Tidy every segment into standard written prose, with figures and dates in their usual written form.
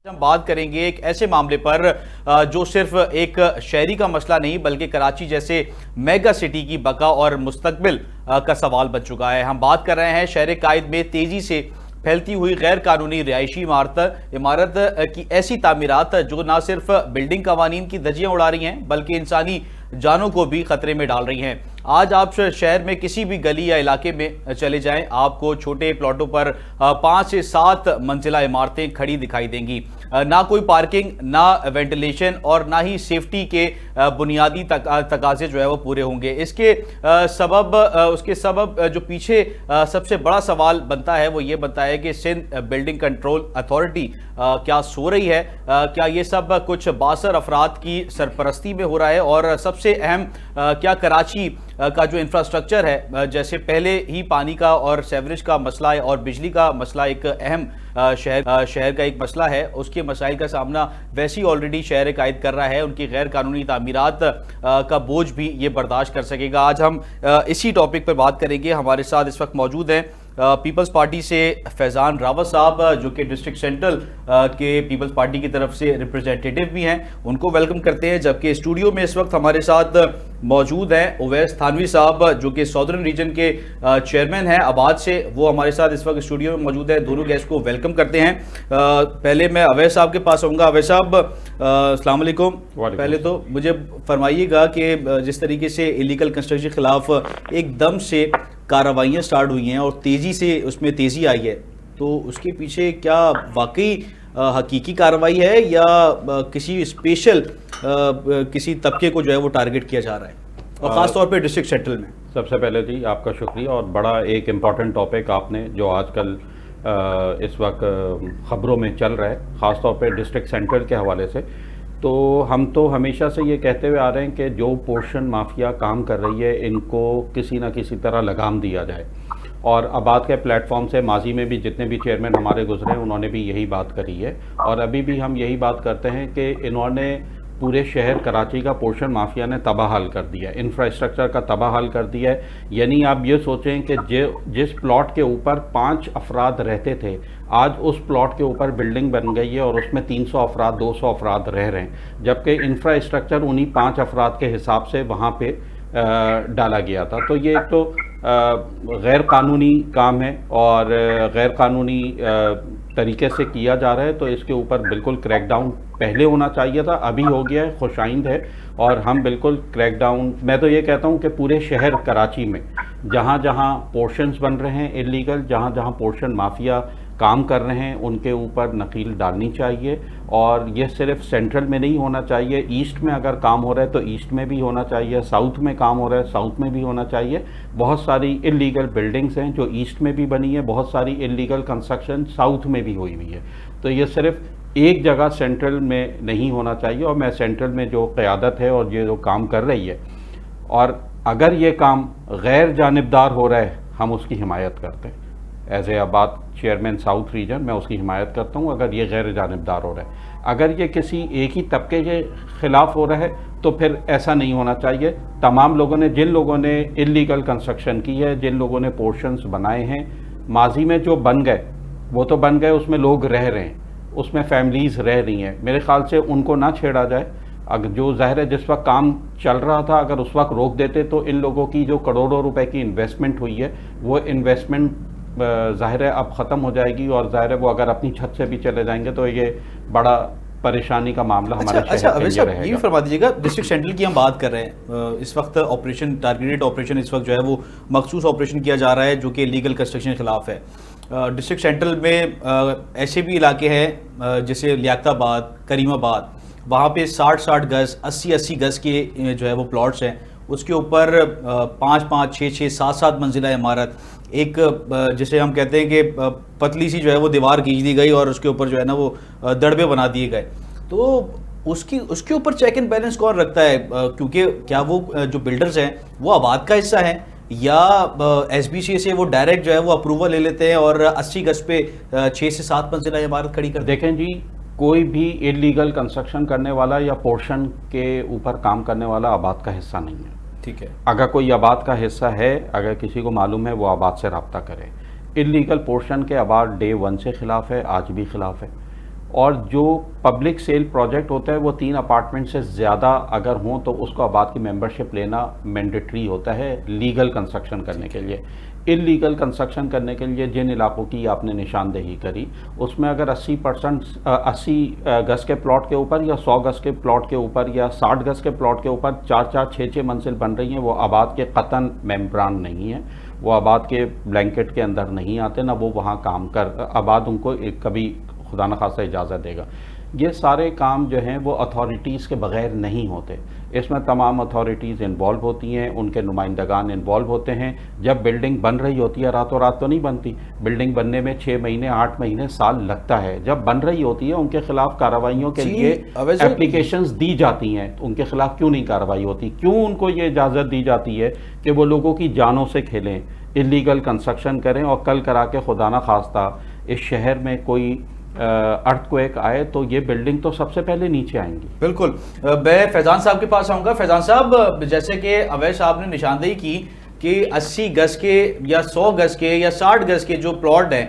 हम बात करेंगे एक ऐसे मामले पर जो सिर्फ एक शहरी का मसला नहीं बल्कि कराची जैसे मेगा सिटी की बका और मुस्तकबिल का सवाल बन चुका है। हम बात कर रहे हैं शहर कायद में तेजी से फैलती हुई गैर कानूनी रिहायशी इमारत की ऐसी तामीरात जो न सिर्फ बिल्डिंग कवानीन की धज्जियां उड़ा रही हैं बल्कि इंसानी जानों को भी खतरे में डाल रही हैं। आज आप शहर में किसी भी गली या इलाके में चले जाएं, आपको छोटे प्लॉटों पर 5 से 7 मंजिला इमारतें खड़ी दिखाई देंगी। ना कोई पार्किंग, ना वेंटिलेशन और ना ही सेफ्टी के बुनियादी तकाजे जो है वो पूरे होंगे। उसके सबब जो पीछे सबसे बड़ा सवाल बनता है वो ये बनता है कि सिंध बिल्डिंग कंट्रोल अथॉरिटी क्या सो रही है? क्या ये सब कुछ बासर अफराद की सरपरस्ती में हो रहा है? और सबसे अहम, क्या कराची का जो इंफ्रास्ट्रक्चर है, जैसे पहले ही पानी का और सेवरेज का मसला है और बिजली का मसला एक अहम शहर का एक मसला है, उसके मसाइल का सामना वैसे ही ऑलरेडी शहर कायद कर रहा है, उनकी गैर कानूनी तामीरात का बोझ भी ये बर्दाश्त कर सकेगा। आज हम इसी टॉपिक पर बात करेंगे। हमारे साथ इस वक्त मौजूद हैं पीपल्स पार्टी से फैज़ान रावत साहब, जो कि डिस्ट्रिक्ट सेंट्रल के पीपल्स पार्टी की तरफ से रिप्रेजेंटेटिव भी हैं, उनको वेलकम करते हैं। जबकि स्टूडियो में इस वक्त हमारे साथ मौजूद हैं उवैस थानवी साहब, जो कि सदर्न रीजन के चेयरमैन हैं आबाद से, वो हमारे साथ इस वक्त स्टूडियो में मौजूद है। दोनों गेस्ट को वेलकम करते हैं। पहले मैं अवैस साहब के पास आऊँगा। अवैस साहब, अस्सलाम वालेकुम। पहले तो मुझे फरमाइएगा कि जिस तरीके से इलीगल कंस्ट्रक्शन के खिलाफ एकदम से कार्रवाइयाँ स्टार्ट हुई हैं और तेज़ी से उसमें तेज़ी आई है, तो उसके पीछे क्या वाकई हकीकी कार्रवाई है या किसी स्पेशल किसी तबके को जो है वो टारगेट किया जा रहा है, और ख़ास तौर पे डिस्ट्रिक्ट सेंट्रल में? सबसे पहले जी आपका शुक्रिया, और बड़ा एक इम्पॉर्टेंट टॉपिक आपने जो आजकल इस वक्त ख़बरों में चल रहा है, ख़ास तौर पे डिस्ट्रिक्ट सेंट्रल के हवाले से। तो हम तो हमेशा से ये कहते हुए आ रहे हैं कि जो पोर्शन माफिया काम कर रही है, इनको किसी न किसी तरह लगाम दिया जाए। और आबाद के प्लेटफॉर्म से माजी में भी जितने भी चेयरमैन हमारे गुजरे हैं, उन्होंने भी यही बात करी है, और अभी भी हम यही बात करते हैं कि इन्होंने पूरे शहर कराची का पोर्शन माफिया ने तबाहाल कर दिया, इंफ्रास्ट्रक्चर का तबाहाल कर दिया है। यानी आप ये सोचें कि जिस प्लॉट के ऊपर 5 अफराद रहते थे, आज उस प्लॉट के ऊपर बिल्डिंग बन गई है और उसमें 300 अफराद 200 अफराद रह रहे हैं, जबकि इंफ्रास्ट्रक्चर उन्हीं 5 अफराद के हिसाब से वहाँ पे डाला गया था। तो ये एक तो गैर कानूनी काम है और गैर कानूनी तरीके से किया जा रहा है, तो इसके ऊपर बिल्कुल क्रैकडाउन पहले होना चाहिए था, अभी हो गया है, खुशाइंद है, और हम बिल्कुल क्रैकडाउन, मैं तो ये कहता हूँ कि पूरे शहर कराची में जहाँ जहाँ पोर्शंस बन रहे हैं इलीगल, जहाँ जहाँ पोर्शन माफिया काम कर रहे हैं, उनके ऊपर नकील डालनी चाहिए। और ये सिर्फ सेंट्रल में नहीं होना चाहिए, ईस्ट में अगर काम हो रहा है तो ईस्ट में भी होना चाहिए, साउथ में काम हो रहा है साउथ में भी होना चाहिए। बहुत सारी इलीगल बिल्डिंग्स हैं जो ईस्ट में भी बनी है, बहुत सारी इलीगल कंस्ट्रक्शन साउथ में भी हुई है। तो ये सिर्फ एक जगह सेंट्रल में नहीं होना चाहिए, और मैं सेंट्रल में जो क़यादत है और ये जो काम कर रही है, और अगर ये काम गैर जानिबदार हो रहा है, हम उसकी हिमायत करते हैं। एज ए आबाद चेयरमैन साउथ रीजन, मैं उसकी हिमायत करता हूँ अगर ये गैर जानिबदार हो रहा है। अगर ये किसी एक ही तबके के ख़िलाफ़ हो रहा है तो फिर ऐसा नहीं होना चाहिए। तमाम लोगों ने, जिन लोगों ने इलीगल कंस्ट्रक्शन की है, जिन लोगों ने पोर्शंस बनाए हैं, माजी में जो बन गए वो तो बन गए, उसमें लोग रह रहे हैं, उसमें फैमिलीज़ रह रही हैं, मेरे ख़्याल से उनको ना छेड़ा जाए। अगर जो ज़ाहिर है जिस वक्त काम चल रहा था, अगर उस वक्त रोक देते तो इन लोगों की जो करोड़ों रुपए की इन्वेस्टमेंट हुई है, वो इन्वेस्टमेंट ज़ाहिर है अब ख़त्म हो जाएगी, और ज़ाहिर है वो अगर अपनी छत से भी चले जाएंगे तो ये बड़ा परेशानी का मामला हमारे शहर के लिए रहेगा। ये फरमा दीजिएगा, डिस्ट्रिक्ट सेंट्रल की हम बात कर रहे हैं, इस वक्त ऑपरेशन, टारगेटेड ऑपरेशन इस वक्त जो है वो मखसूस ऑपरेशन किया जा रहा है जो कि लीगल कंस्ट्रक्शन के खिलाफ है। डिस्ट्रिक्ट सेंट्रल में ऐसे भी इलाके हैं जैसे लियाकताबाद, करीमाबाद, वहाँ पे 60-60 गज़, 80-80 गज़ के जो है वो प्लॉट्स हैं, उसके ऊपर 5-5, 6-6, 7-7 मंजिला इमारत, एक जिसे हम कहते हैं कि पतली सी जो है वो दीवार खींच दी गई और उसके ऊपर जो है ना वो दड़बे बना दिए गए। तो उसके ऊपर चेक एंड बैलेंस कौन रखता है? क्योंकि क्या वो जो बिल्डर्स हैं वो आबाद का हिस्सा है, या SBC से वो डायरेक्ट जो है वो अप्रूवल ले लेते हैं और 80 गज पे 6 से 7 मंजिला इमारत खड़ी कर? देखें जी, कोई भी इलीगल कंस्ट्रक्शन करने वाला या पोर्शन के ऊपर काम करने वाला आबाद का हिस्सा नहीं है। ठीक है, अगर कोई आबाद का हिस्सा है, अगर किसी को मालूम है, वो आबाद से रब्ता करे। इलीगल पोर्शन के आबाद डे 1 से ख़िलाफ़ है, आज भी ख़िलाफ़ है। और जो पब्लिक सेल प्रोजेक्ट होता है वो 3 अपार्टमेंट से ज़्यादा अगर हों तो उसको आबाद की मेंबरशिप लेना मैंडेटरी होता है लीगल कंस्ट्रक्शन करने के लिए। इलीगल कंस्ट्रक्शन करने के लिए जिन इलाकों की आपने निशानदेही करी उसमें अगर 80 गज के प्लॉट के ऊपर या 100 गज के प्लॉट के ऊपर या 60 गज के प्लॉट के ऊपर 4-4, 6-6 मंजिल बन रही हैं, वो आबाद के कतन मेम्बरान नहीं है, वो आबाद के ब्लैंकेट के अंदर नहीं आते, ना वो वहाँ काम कर आबाद उनको कभी खुदा न खासा इजाज़त देगा। ये सारे काम जो हैं वो अथॉरिटीज़ के बग़ैर नहीं होते, इसमें तमाम अथॉरिटीज़ इन्वॉल्व होती हैं, उनके नुमाइंदगान इन्वॉल्व होते हैं। जब बिल्डिंग बन रही होती है, रातों रात तो नहीं बनती, बिल्डिंग बनने में 6 महीने 8 महीने साल लगता है। जब बन रही होती है उनके खिलाफ कार्रवाइयों के लिए एप्लीकेशंस दी जाती हैं, तो उनके खिलाफ क्यों नहीं कार्रवाई होती? क्यों उनको ये इजाज़त दी जाती है कि वो लोगों की जानों से खेलें, इलीगल कंस्ट्रक्शन करें और कल करा के खुदा न खास्ता इस शहर में कोई अर्थक्वेक आए तो ये बिल्डिंग तो सबसे पहले नीचे आएंगी। बिल्कुल, मैं फैजान साहब के पास आऊँगा। फैजान साहब, जैसे कि अवैध साहब ने निशानदेही की कि 80 गज के या 100 गज के या 60 गज के जो प्लॉट हैं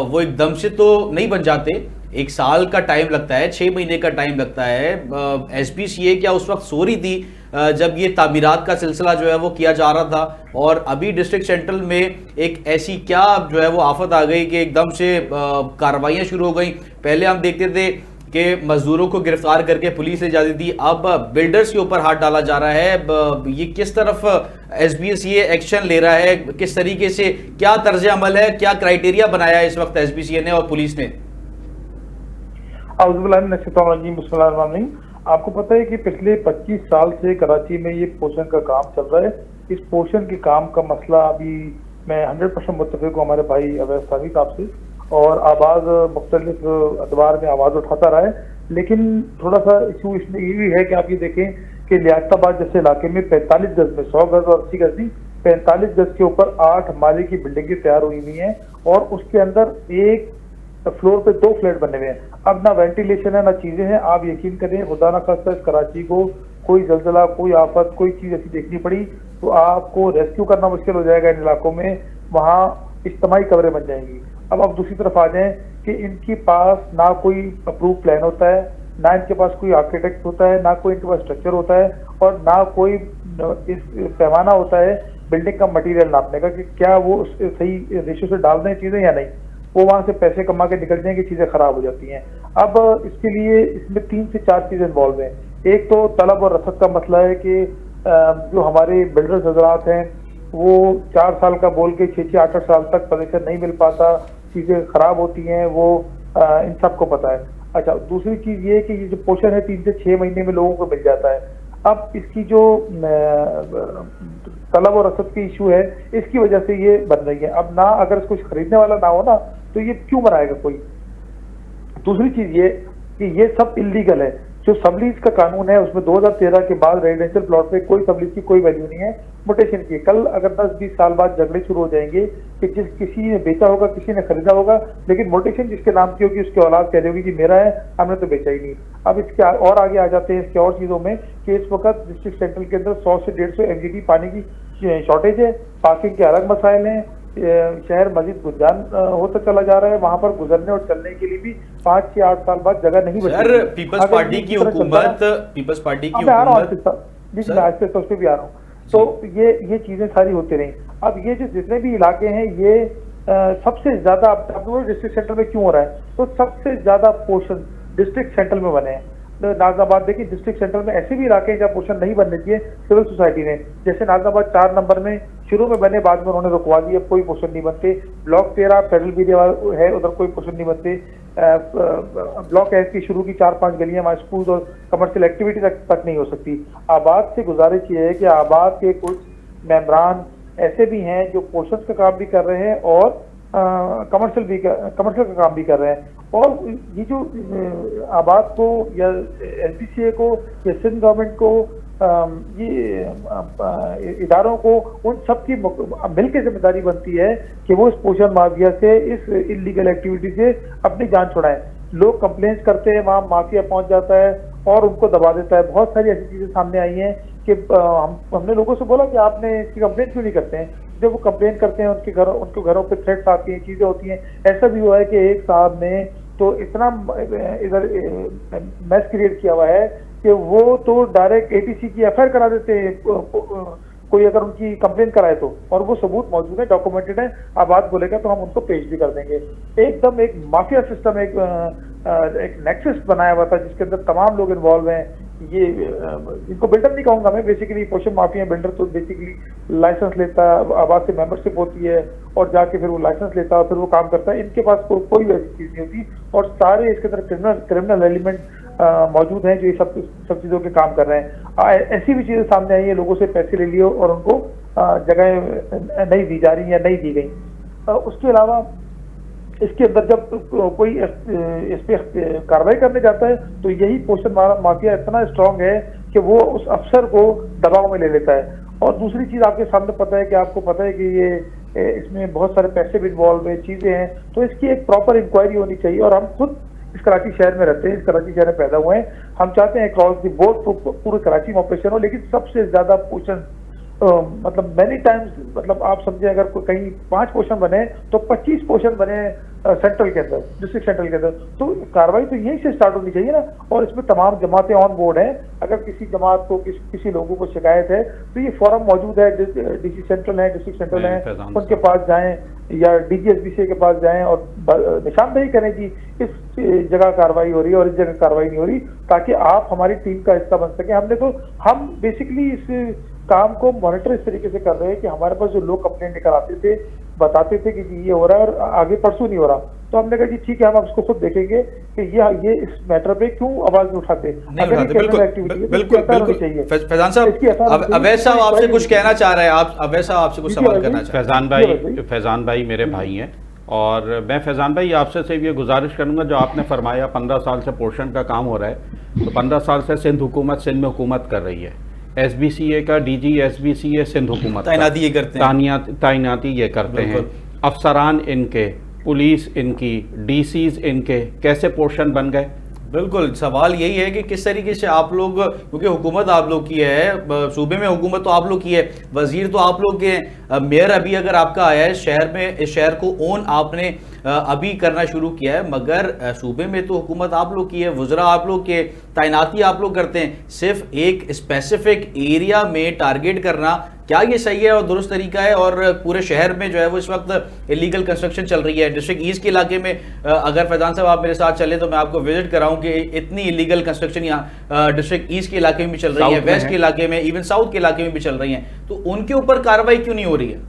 वो एकदम से तो नहीं बन जाते, 1 साल का टाइम लगता है, 6 महीने का टाइम लगता है। SPCA क्या उस वक्त सो रही थी जब ये तामीरात का सिलसिला जो है वो किया जा रहा था, और अभी डिस्ट्रिक्ट सेंट्रल में एक ऐसी क्या जो है वो आफत आ गई कि एकदम से कार्रवाइयाँ शुरू हो गई। पहले हम देखते थे कि मजदूरों को गिरफ्तार करके पुलिस ले जाती थी, अब बिल्डर्स के ऊपर हाथ डाला जा रहा है। ये किस तरफ SPCA एक्शन ले रहा है, किस तरीके से, क्या तर्ज अमल है, क्या क्राइटेरिया बनाया है इस वक्त SPCA ने और पुलिस ने? आपको पता है कि पिछले 25 साल से कराची में ये पोषण का काम चल रहा है। इस पोषण के काम का मसला अभी मैं 100% मुत्तफिक हूँ हमारे भाई अवैध साहब से, और आवाज़ मुख्तलिफ अदवार में आवाज़ उठाता रहा है। लेकिन थोड़ा सा इशू इसमें ये भी है कि आप ये देखें कि लियाकताबाद जैसे इलाके में 45 गज में 100 गज और 80 गज नहीं, 45 गज के ऊपर 8 माले की बिल्डिंगें तैयार हुई हुई हैं, और उसके अंदर एक फ्लोर पे 2 फ्लैट बने हुए हैं। अब ना वेंटिलेशन है ना चीजें हैं। आप यकीन करें, खुदा ना खास्ता इस कराची को कोई जलजला, कोई आफत, कोई चीज ऐसी देखनी पड़ी तो आपको रेस्क्यू करना मुश्किल हो जाएगा इन इलाकों में, वहाँ इज्तिमाई कब्रें बन जाएंगी। अब आप दूसरी तरफ आ जाएं कि इनके पास ना कोई अप्रूव प्लान होता है, ना इनके पास कोई आर्किटेक्ट होता है, ना कोई इनके पास स्ट्रक्चर होता है, और ना कोई इस पैमाना होता है बिल्डिंग का मटेरियल नापने का कि क्या वो सही रेशो से डाल दें चीजें या नहीं। वो वहां से पैसे कमा के निकल जाएंगे, चीजें खराब हो जाती हैं। अब इसके लिए इसमें 3 से 4 चीजें इन्वॉल्व हैं। एक तो तलब और रसद का मसला है कि जो हमारे बिल्डर्स हजरात हैं वो 4 साल का बोल के 6-6, 8-8 साल तक परमिशन नहीं मिल पाता, चीजें खराब होती हैं, वो इन सबको पता है। अच्छा, दूसरी चीज ये कि ये जो पोषण है 3 से 6 महीने में लोगों को मिल जाता है। अब इसकी जो तलब और रसद की इशू है, इसकी वजह से ये बन रही है। अब ना अगर इसको खरीदने वाला ना हो ना तो ये क्यों बनाएगा कोई। दूसरी चीज ये कि ये सब इलीगल है। जो सबलीज का कानून है उसमें 2013 के बाद रेजिडेंशियल प्लॉट पे कोई सबलीज की कोई वैल्यू नहीं है मोटेशन की। कल अगर 10-20 साल बाद झगड़े शुरू हो जाएंगे कि किसी ने बेचा होगा, किसी ने खरीदा होगा, लेकिन मोटेशन जिसके नाम की होगी उसकी औलाद कह देगी कि मेरा है, हमने तो बेचा ही नहीं। अब इसके और आगे आ जाते हैं इसके और चीजों में कि इस वक्त डिस्ट्रिक्ट सेंट्रल के अंदर 100 से 150 MGD पानी की शॉर्टेज है, पार्किंग के अलग मसाइल हैं, शहर मजीद गुंजान होता चला जा रहा है, वहां पर गुजरने और चलने के लिए भी 5 से 8 साल बाद जगह नहीं बची। पीपल्स पार्टी की हुकूमत उस पर भी आ रहा हूँ, तो ये चीजें सारी होती रही। अब ये जो जितने भी इलाके हैं ये सबसे ज्यादा डिस्ट्रिक्ट सेंटर में क्यों हो रहा है, तो सबसे ज्यादा पोर्शन डिस्ट्रिक्ट सेंटर में बने हैं। नाजनाबाद देखिए, डिस्ट्रिक्ट सेंटर में ऐसे भी इलाके हैं जहाँ पोर्शन नहीं बनने चाहिए, सिविल सोसाइटी ने, जैसे नाजनाबाद 4 नंबर में शुरू में बने, बाद में उन्होंने रुकवा दिए, कोई पोर्शन नहीं बनते। ब्लॉक 13 फेडरल एरिया है, उधर कोई पोर्शन नहीं बनते। ब्लॉक एस की शुरू की 4-5 गलियां वहाँ स्कूल और कमर्शियल एक्टिविटी तक नहीं हो सकती। आबाद से गुजारिश ये है कि आबाद के कुछ मेम्बरान ऐसे भी हैं जो पोर्शन का काम भी कर रहे हैं और कमर्शियल का काम भी कर रहे हैं। और ये जो आबाद को या SPCA को या सिंध गवर्नमेंट को, ये इदारों को, उन सब की मिलकर जिम्मेदारी बनती है कि वो इस पोषण माफिया से, इस इलीगल एक्टिविटी से अपनी जान छुड़ाएं। लोग कंप्लेंट करते हैं, वहाँ माफिया पहुंच जाता है और उनको दबा देता है। बहुत सारी ऐसी चीजें सामने आई हैं कि हमने लोगों से बोला कि आपने इसकी कंप्लेंट क्यों नहीं करते हैं। जब वो कंप्लेंट करते हैं उनके घरों पे थ्रेट्स आती हैं, चीजें होती हैं। ऐसा भी हुआ है कि एक साहब ने तो इतना इधर मैस क्रिएट किया हुआ है कि वो तो डायरेक्ट एटीसी की एफआईआर करा देते हैं कोई अगर उनकी कंप्लेन कराए तो, और वो सबूत मौजूद है, डॉक्यूमेंटेड है। आबाद बोलेगा तो हम उनको पेश भी कर देंगे। एकदम एक माफिया सिस्टम, एक नेक्सस बनाया हुआ था जिसके अंदर तमाम लोग इन्वॉल्व हैं। ये इनको बिल्डर नहीं कहूंगा मैं, बेसिकली पोषण माफिया। बिल्डर तो बेसिकली लाइसेंस लेता है, आबाद से मेंबरशिप होती है और जाके फिर वो लाइसेंस लेता है और फिर वो काम करता है। इनके पास कोई ऐसी चीज नहीं होती और सारे इसके अंदर क्रिमिनल एलिमेंट मौजूद हैं जो ये सब चीजों के काम कर रहे हैं। ऐसी भी चीजें सामने आई है, लोगों से पैसे ले लिए और उनको जगह नहीं दी जा रही या नहीं दी गई। उसके अलावा इसके अंदर जब कोई इस पे कार्रवाई करने जाता है तो यही पोषण माफिया इतना स्ट्रांग है कि वो उस अफसर को दबाव में ले लेता है। और दूसरी चीज आपके सामने पता है कि आपको पता है कि ये इसमें बहुत सारे पैसे भी इन्वॉल्व है, चीजें हैं, तो इसकी एक प्रॉपर इंक्वायरी होनी चाहिए। और हम खुद इस कराची शहर में रहते हैं, इस कराची शहर में पैदा हुए हैं, हम चाहते हैं अक्रॉस द बोर्ड पूरे कराची में ऑपरेशन हो। लेकिन सबसे ज्यादा पोषण मतलब मैनी टाइम्स, मतलब आप समझे अगर कहीं 5 पोषण बने तो 25 पोषण बने सेंट्रल के अंदर, डिस्ट्रिक्ट सेंट्रल के अंदर। तो कार्रवाई तो यहीं से स्टार्ट होनी चाहिए ना। और इसमें तमाम जमातें ऑन बोर्ड हैं। अगर किसी जमात को किसी लोगों को शिकायत है तो ये फोरम मौजूद है, डीसी सेंट्रल है, डिस्ट्रिक्ट सेंट्रल है, उनके पास जाएं या डीजीएसबीसी के पास जाएं और निशानदेही करें कि इस जगह कार्रवाई हो रही है और इस जगह कार्रवाई नहीं हो रही, ताकि आप हमारी टीम का हिस्सा बन सके। हम बेसिकली इस काम को मॉनिटर इस तरीके से कर रहे हैं कि हमारे पास जो लोग कंप्लेंट लेकर आते थे, बताते थे कि जी ये हो रहा है और आगे परसों नहीं हो रहा, तो हमने कहा जी ठीक है, हम अब इसको खुद देखेंगे कि ये इस मैटर पे क्यों आवाज नहीं उठाते। बिल्कुल। फैजान साहब, अवैध साहब आपसे कुछ कहना चाह रहे हैं, आप अवैध साहब आपसे कुछ सवाल करना चाह रहे हैं। फैजान भाई मेरे भाई हैं और मैं फैजान भाई आपसे सिर्फ ये गुजारिश करूंगा, जो आपने फरमाया 15 साल से पोषण का काम हो रहा है, तो 15 साल से सिंध में हुकूमत कर रही है। SBCA का DG SBCA सिंध हुकूमत तैनाती ये करते हैं, तैनाती ये करते हैं, अफसरान इनके, पुलिस इनकी, DCs इनके, कैसे पोषण बन गए? बिल्कुल, सवाल यही है कि किस तरीके से आप लोग, क्योंकि हुकूमत आप लोग की है, सूबे में हुकूमत तो आप लोग की है, वजीर तो आप लोग के, मेयर अभी अगर आपका आया है शहर में, इस शहर को ओन आपने अभी करना शुरू किया है, मगर सूबे में तो हुकूमत आप लोग की है, वज़रा आप लोग के, तैनाती आप लोग करते हैं। सिर्फ एक स्पेसिफिक एरिया में टारगेट करना, क्या ये सही है और दुरुस्त तरीका है? और पूरे शहर में जो है वो इस वक्त इलीगल कंस्ट्रक्शन चल रही है। डिस्ट्रिक्ट ईस्ट के इलाके में अगर फैजान साहब आप मेरे साथ चले तो मैं आपको विजिट कराऊं कि इतनी इलीगल कंस्ट्रक्शन यहाँ डिस्ट्रिक्ट ईस्ट के इलाके में भी चल रही है, वेस्ट के इलाके में, इवन साउथ के इलाके में भी चल रही है, तो उनके ऊपर कार्रवाई क्यों नहीं हो रही है?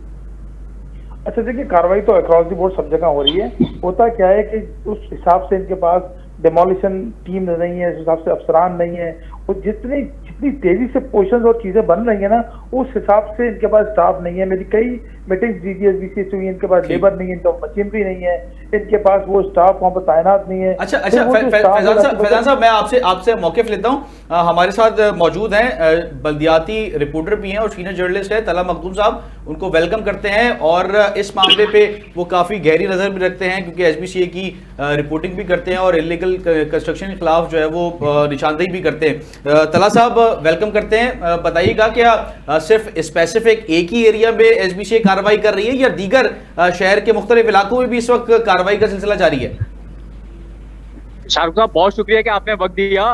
अच्छा देखिए, कार्रवाई तो अक्रॉस द बोर्ड सब जगह हो रही है। होता क्या है कि उस हिसाब से इनके पास डेमोलिशन टीम नहीं है, उस हिसाब से अफसरान नहीं है, वो जितनी तेजी से पोर्शन और चीजें बन रही है ना, उस हिसाब से इनके पास स्टाफ नहीं है। मेरी कई मीटिंग DGSBC से हुई, इनके पास लेबर नहीं है, इनका मशीनरी नहीं है, इनके पास वो स्टाफ वहां पर तैनात नहीं है। अच्छा, फैजान साहब मैं आपसे मौक़िफ़ लेता हूँ। हमारे साथ मौजूद हैं बल्दियाती रिपोर्टर भी हैं और सीनियर जर्नलिस्ट है तला मखदूम साहब, उनको वेलकम करते हैं। और इस मामले पे वो काफ़ी गहरी नज़र भी रखते हैं, क्योंकि SBCA की रिपोर्टिंग भी करते हैं और इलीगल कंस्ट्रक्शन के खिलाफ जो है वो निशानदेही भी करते हैं। तला साहब वेलकम करते हैं। बताइएगा, क्या सिर्फ स्पेसिफिक एक ही एरिया में SBCA कार्रवाई कर रही है या दीगर शहर के मुख्तलिफ इलाकों में भी इस वक्त कार्रवाई का सिलसिला जारी है? शाहरुख साहब, बहुत शुक्रिया कि आपने वक्त दिया।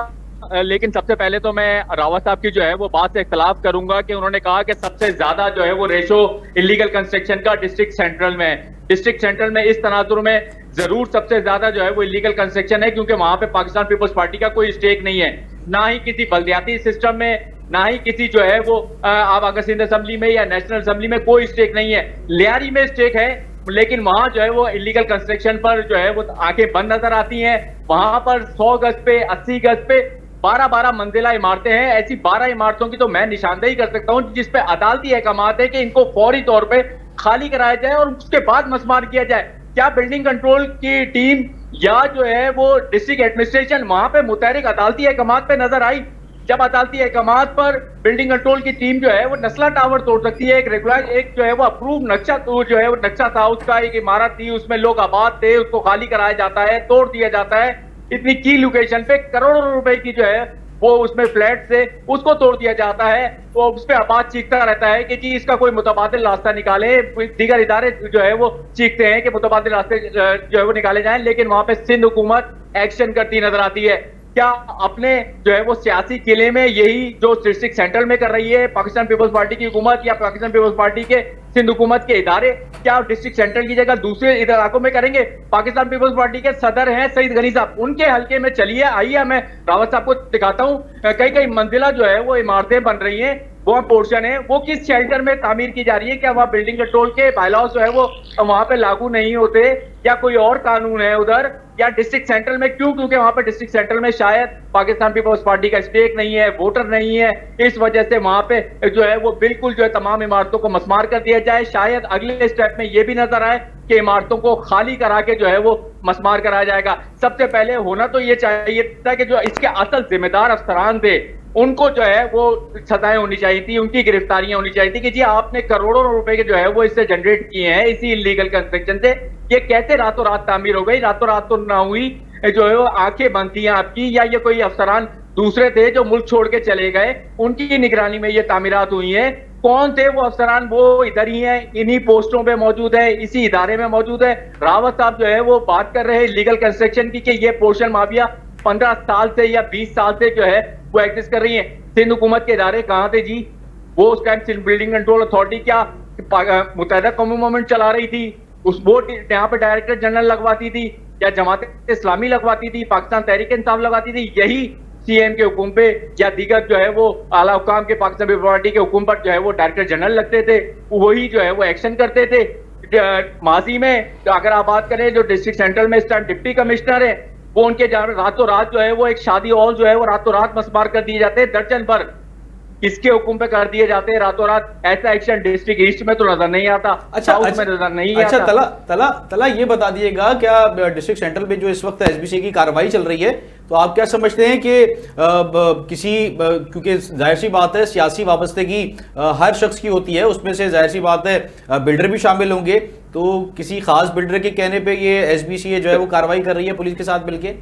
लेकिन सबसे पहले तो मैं रावत साहब की जो है वो बात से इख्तलाफ करूंगा कि उन्होंने कहा कि सबसे ज्यादा जो है वो रेशो इलीगल कंस्ट्रक्शन का डिस्ट्रिक्ट सेंट्रल में है। डिस्ट्रिक्ट सेंट्रल में इस तनाजुर में जरूर सबसे ज्यादा जो है वो इलीगल कंस्ट्रक्शन है, क्योंकि वहां पे पाकिस्तान पीपल्स पार्टी का कोई स्टेक नहीं है, ना ही किसी बल्दियाती सिस्टम में, ना ही किसी जो है वो आप अगर सिंध असेंबली में या नेशनल असेंबली में कोई स्टेक नहीं है। लियारी में स्टेक है, लेकिन वहां जो है वो इलीगल कंस्ट्रक्शन पर जो है वो आंखें बंद नजर आती हैं। वहां पर 100 गज पे, 80 गज पे 12-12 मंजिला इमारतें हैं। ऐसी 12 इमारतों की तो मैं निशानदेही कर सकता हूं जिसपे अदालती अहकामात है कि इनको फौरी तौर पे खाली कराया जाए और उसके बाद मसमार किया जाए। क्या बिल्डिंग कंट्रोल की टीम या जो है वो डिस्ट्रिक्ट एडमिनिस्ट्रेशन वहां पे मुतहरिक अदालती अहकामात पे नजर आई? जब अदालती अहकामात पर बिल्डिंग कंट्रोल की टीम जो है वो नस्ला टावर तोड़ सकती है, एक रेगुलर एक जो है वो अप्रूव नक्शा जो है वो नक्शा था, उसका एक इमारत थी, उसमें लोग आबाद थे, उसको खाली कराया जाता है, तोड़ दिया जाता है। इतनी की लोकेशन पे करोड़ों रुपए की जो है वो उसमें फ्लैट से उसको तोड़ दिया जाता है, वो उस पर आवाज चीखता रहता है कि जी इसका कोई मुतबादिल रास्ता निकाले। दीगर इदारे जो है वो चीखते हैं कि मुतबादिल रास्ते जो है वो निकाले जाएं, लेकिन वहां पे सिंध हुकूमत एक्शन करती नजर आती है। क्या अपने जो है वो सियासी किले में यही जो डिस्ट्रिक्ट सेंट्रल में कर रही है पाकिस्तान पीपल्स पार्टी की हुकूमत या पाकिस्तान पीपल्स पार्टी के सिंध हुकूमत के इदारे, क्या डिस्ट्रिक्ट सेंट्रल की जगह दूसरे इलाकों में करेंगे? पाकिस्तान पीपल्स पार्टी के सदर हैं सईद गनी साहब, उनके हल्के में चलिए, आइए मैं रावत साहब को दिखाता हूं। कई कई मंजिला जो है वो इमारतें बन रही हैं, वो पोर्शन है, वो किस शेल्टर में तामीर की जा रही है? क्या वहां बिल्डिंग कंट्रोल के बायलॉज जो है वो वहां पे लागू नहीं होते, या कोई और कानून है उधर? या डिस्ट्रिक्ट सेंट्रल में क्यों? क्योंकि वहां पे डिस्ट्रिक्ट सेंट्रल में शायद पाकिस्तान पीपल्स पार्टी का स्टेक नहीं है, वोटर नहीं है, इस वजह से वहां पे जो है वो बिल्कुल जो है तमाम इमारतों को मस्मार कर दिया जाए। शायद अगले स्टेप में ये भी नजर आए कि इमारतों को खाली करा के जो है वो मस्मार कराया जाएगा। सबसे पहले होना तो ये चाहिए था कि जो इसके असल जिम्मेदार अफसरान थे उनको जो है वो सजाएं होनी चाहिए थी, उनकी गिरफ्तारियां होनी चाहिए थी कि जी आपने करोड़ों रुपए के जो है वो इससे जनरेट किए हैं इसी इलीगल कंस्ट्रक्शन से। ये कैसे रातों रात तामीर हो गई? रातों रात तो ना हुई, जो है वो आंखें बंद थी आपकी, या ये कोई अफसरान दूसरे थे जो मुल्क छोड़ के चले गए, उनकी निगरानी में ये तामीरात हुई है? कौन थे वो अफसरान? वो इधर ही है, इन्हीं पोस्टों पे मौजूद है, इसी इदारे में मौजूद है। रावत साहब जो है वो बात कर रहे हैं लीगल कंस्ट्रक्शन की कि ये पोर्शन माफिया 15 साल से या 20 साल से जो है वो एग्जिस्ट कर रही है। सिंध हुकूमत के इदारे कहां थे जी? वो उस time Sindh building control authority क्या मुत्तहिदा कौमी मूवमेंट चला रही थी? उस वो यहाँ पे डायरेक्टर जनरल लगवाती थी, या जमात इस्लामी लगवाती थी, पाकिस्तान तहरीक इंसाफ लगवाती थी? यही सीएम के हुक्म पे या दीगर जो है वो आला हुकाम के पाकिस्तान पीपल्स पार्टी के हुक्म पर जो है वो डायरेक्टर जनरल लगते थे, वही जो है वो एक्शन करते थे। माजी में अगर आप बात करें जो डिस्ट्रिक्ट सेंट्रल में इस टाइम डिप्टी कमिश्नर है, वो उनके रातों रात जो है वो एक शादी हॉल जो है वो रातों रात मस्मार कर दिए जाते हैं, दर्जन भर किसके हुक्म पे कर दिए जाते हैं रातों रात? ऐसा एक्शन डिस्ट्रिक्ट ईस्ट में तो नजर नहीं आता, साउथ में नजर नहीं आता। तला ये बता दिएगा, क्या डिस्ट्रिक्ट सेंट्रल में जो इस वक्त एसबीसी की कार्रवाई चल रही है, तो आप क्या समझते हैं कि किसी, क्योंकि जाहिर सी बात है सियासी वाबस्तगी हर शख्स की होती है, उसमें से जाहिर सी बात है बिल्डर भी शामिल होंगे, तो किसी खास बिल्डर के कहने पे ये एसबीसी जो है वो कार्रवाई कर रही है पुलिस के साथ मिलके?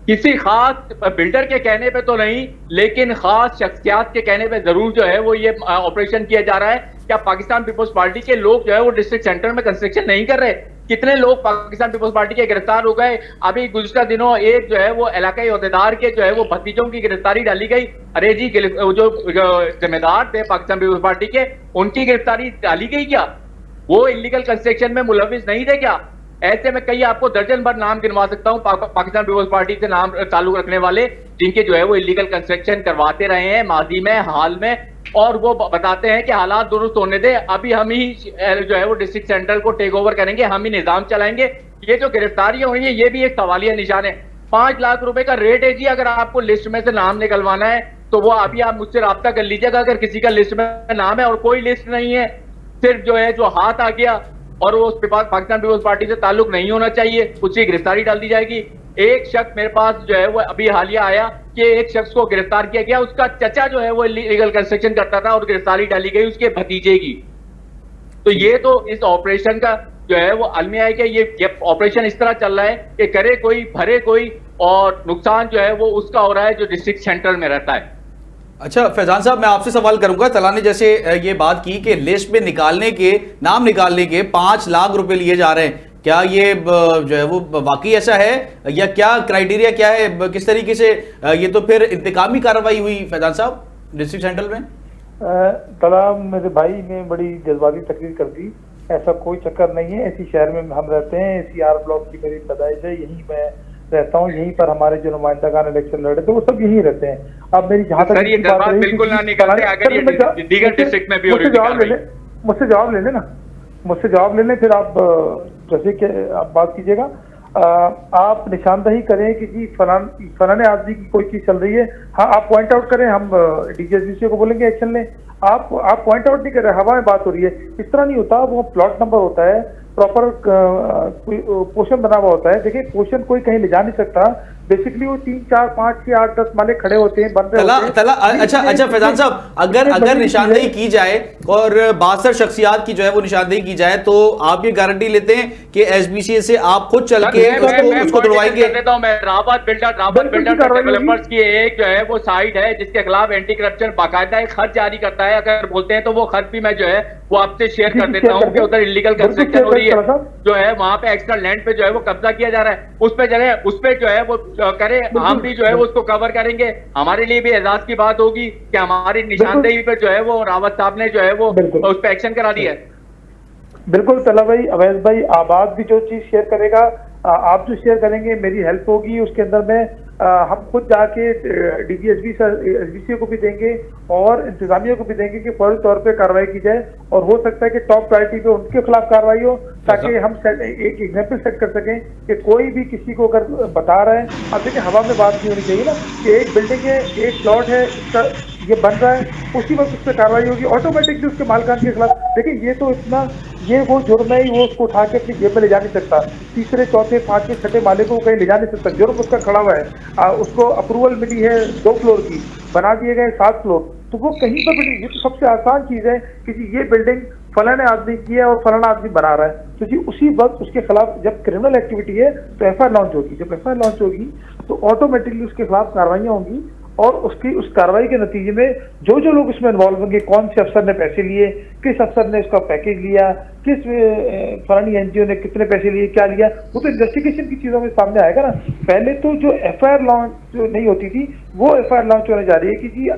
किसी खास बिल्डर के कहने पे तो नहीं, लेकिन खास शख्सियात के कहने पे जरूर जो है वो ये ऑपरेशन किया जा रहा है। क्या पाकिस्तान पीपल्स पार्टी के लोग जो है वो डिस्ट्रिक्ट सेंटर में कंस्ट्रक्शन नहीं कर रहे? कितने लोग पाकिस्तान पीपल्स पार्टी के गिरफ्तार हो गए? अभी गुज़श्ता दिनों एक जो है वो इलाकाई ओहदेदार के जो है वो भतीजों की गिरफ्तारी डाली गई। अरे जी, जो जिम्मेदार थे पाकिस्तान पीपल्स पार्टी के, उनकी गिरफ्तारी डाली गई क्या? वो इलीगल कंस्ट्रक्शन में मुलविस नहीं थे क्या? ऐसे में कई आपको दर्जन भर नाम गिनवा सकता हूं पाकिस्तान पीपल्स पार्टी से नाम ताल्लुक रखने वाले, जिनके जो है वो इलीगल कंस्ट्रक्शन करवाते रहे हैं माजी में, हाल में, और वो बताते हैं कि हालात दुरुस्त होने दे, अभी हम ही जो है वो डिस्ट्रिक्ट सेंट्रल को टेक ओवर करेंगे, हम ही निजाम चलाएंगे। ये जो गिरफ्तारियां हुई है ये भी एक सवालिया निशान है। 5 लाख रुपए का रेट है जी, अगर आपको लिस्ट में से नाम निकलवाना है तो वो अभी आप मुझसे राब्ता कर लीजिएगा। अगर किसी का लिस्ट में नाम है और कोई लिस्ट नहीं है, सिर्फ जो है जो हाथ आ गया और वो पाकिस्तान पीपल्स पार्टी से ताल्लुक नहीं होना चाहिए, उसकी गिरफ्तारी डाल दी जाएगी। एक शख्स मेरे पास जो है वो अभी हालिया आया कि एक शख्स को गिरफ्तार किया गया, उसका चचा जो है वो इलीगल कंस्ट्रक्शन करता था और गिरफ्तारी डाली गई उसके भतीजे की। तो ये तो इस ऑपरेशन का जो है वो अलमिया है कि ये ऑपरेशन इस तरह चल रहा है कि करे कोई भरे कोई, और नुकसान जो है वो उसका हो रहा है जो डिस्ट्रिक्ट सेंट्रल में रहता है। अच्छा फैजान साहब, मैं आपसे सवाल करूंगा, तला ने जैसे ये बात की कि लिस्ट में निकालने के, नाम निकालने के 5 लाख रुपए लिए जा रहे हैं, क्या ये जो है वो वाकई ऐसा है, या क्या क्राइटेरिया क्या है, किस तरीके से ये तो फिर इंतकामी कार्रवाई हुई फैजान साहब डिस्ट्रिक्ट सेंट्रल में? तला मेरे भाई ने बड़ी जज्बाती तकरीर कर दी, ऐसा कोई चक्कर नहीं है। इसी शहर में हम रहते हैं, ACR ब्लॉक की मेरी पैदाइश है, यहीं मैं रहता हूँ, यहीं पर हमारे जो नुमाइंदागान इलेक्शन लड़े थे वो सब यहीं रहते हैं। अब मेरी जहाँ तक बिल्कुल ना निकलते, अगर ये दीगर डिस्ट्रिक्ट में भी मुझसे जवाब ले लेना, मुझसे जवाब ले लें, फिर आप जैसे कि आप बात कीजिएगा। आप निशानदही करें कि जी फलाने आदमी की कोई चीज चल रही है, हाँ आप पॉइंट आउट करें, हम DGSBC को बोलेंगे एक्शन लें। आप पॉइंट आउट नहीं कर रहे, हवा में बात हो रही है, इस तरह नहीं होता। वो प्लॉट नंबर होता है, प्रॉपर पोर्शन बना हुआ होता है। देखिए पोर्शन कोई कहीं ले जा नहीं सकता, बेसिकली वो 3, 4, 5, 6, 8, 10 माले खड़े होते हैं, बन रहे होते हैं। अच्छा फैजान साहब, अगर निशानदेही की जाए और 62 शख्सियात की जो है वो निशानदेही की जाए, तो आप ये गारंटी लेते हैं कि एसबीसीए से आप खुद चल के उसको तोड़वाएंगे? मैं रावत बिल्डर डेवलपर्स की एक जो है वो साइट है जिसके खिलाफ एंटी करप्शन बाकायदा एक खत जारी करता है। अगर बोलते हैं तो वो खत भी मैं जो है वो आपसे शेयर कर देता हूँ कि उधर इलीगल कंस्ट्रक्शन हो रही है, जो है वहां पे एक्स्ट्रा लैंड पे जो है वो कब्जा किया जा रहा है, उस पे जो है वो करे, हम भी जो है उसको कवर करेंगे। हमारे लिए भी एजाज की बात होगी कि हमारी निशानदेही पे जो है वो रावत साहब ने जो है वो उस पे एक्शन करा दिया है। बिल्कुल तला भाई, अवैध भाई, आबाद भी जो चीज शेयर करेगा, आप जो शेयर करेंगे मेरी हेल्प होगी उसके अंदर में। हम खुद जाके एसबीसी को भी देंगे और इंतजामिया को भी देंगे कि फौरी तौर पे कार्रवाई की जाए, और हो सकता है कि टॉप प्रायोरिटी पे उनके खिलाफ कार्रवाई हो, ताकि हम एक एग्जाम्पल सेट कर सकें कि कोई भी किसी को अगर बता रहा है, अब देखिए हवा में बात नहीं होनी चाहिए ना, कि एक बिल्डिंग है, एक प्लॉट है, इसका ये बन रहा है, उसी वक्त उस पर कार्रवाई होगी ऑटोमेटिकली उसके मालकान के खिलाफ। देखिए ये तो इतना, ये वो जुर्म है, वो उसको उठा के अपनी जेब में ले जा नहीं सकता, तीसरे, चौथे, पांचवें, छठे माले को कहीं ले जा नहीं सकता, जुर्म उसका खड़ा हुआ है। उसको अप्रूवल मिली है 2 फ्लोर की, बना दिए गए 7 फ्लोर, तो वो कहीं पर भी, ये तो सबसे आसान चीज है कि जी ये बिल्डिंग फलाने आदमी की है और फलाना आदमी बना रहा है, तो जी उसी वक्त उसके खिलाफ जब क्रिमिनल एक्टिविटी है तो एफआईआर लॉन्च होगी। जब एफआईआर लॉन्च होगी तो ऑटोमेटिकली उसके खिलाफ कार्रवाइयाँ होंगी, और उसकी उस कार्रवाई के नतीजे में जो जो लोग इसमें इन्वॉल्व होंगे, कौन से अफसर ने पैसे लिए, किस अफसर ने इसका पैकेज लिया, किस फलानी एनजीओ ने कितने पैसे लिए, क्या लिया, वो तो इन्वेस्टिगेशन की चीजों में सामने आएगा ना। पहले तो जो एफआईआर लॉन्च जो नहीं होती थी, वो एफआईआर लॉन्च होने जा रही है कि जी